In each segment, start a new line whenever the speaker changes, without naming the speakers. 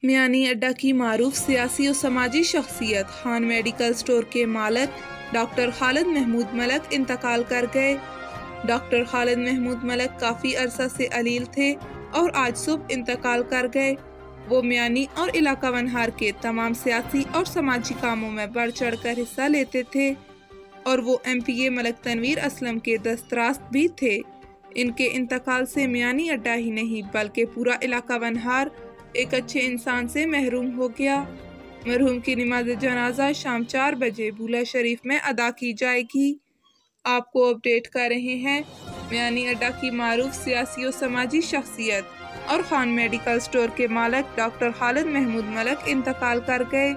मियानी अड्डा की मारूफ सियासी और समाजी शख्सियत खान मेडिकल स्टोर के मालिक डॉक्टर खालिद महमूद मलिक इंतकाल कर गए। डॉक्टर खालिद महमूद मलिक काफ़ी अरसा से अलील थे और आज सुबह इंतकाल कर गए। वो मियानी और इलाका वनहार के तमाम सियासी और समाजी कामों में बढ़ चढ़ कर हिस्सा लेते थे और वो MPA मलिक तनवीर असलम के दस्तरास्त भी थे। इनके इंतकाल से मियानी अड्डा ही नहीं बल्कि पूरा इलाका वनहार एक अच्छे इंसान से महरूम हो गया। मरहूम की नमाज जनाजा शाम 4 बजे बुला शरीफ में अदा की जाएगी। आपको अपडेट कर रहे हैं मियानी अड्डा की मारूफ सियासी और समाजी शख्सियत और खान मेडिकल स्टोर के मालिक डॉक्टर खालिद महमूद मलिक इंतकाल कर गए।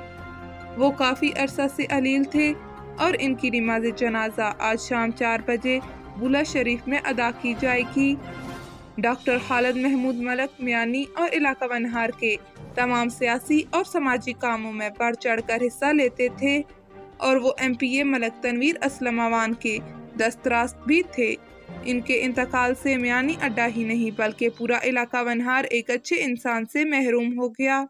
वो काफ़ी अरसा से अलील थे और इनकी नमाज जनाजा आज शाम 4 बजे बुला शरीफ में अदा की जाएगी। डॉक्टर खालिद महमूद मलिक मियानी और इलाका वनहार के तमाम सियासी और समाजी कामों में बढ़ चढ़ कर हिस्सा लेते थे और वो MPA मलिक तनवीर असलम अवान के दस्तरास्त भी थे। इनके इंतकाल से मियानी अड्डा ही नहीं बल्कि पूरा इलाका वनहार एक अच्छे इंसान से महरूम हो गया।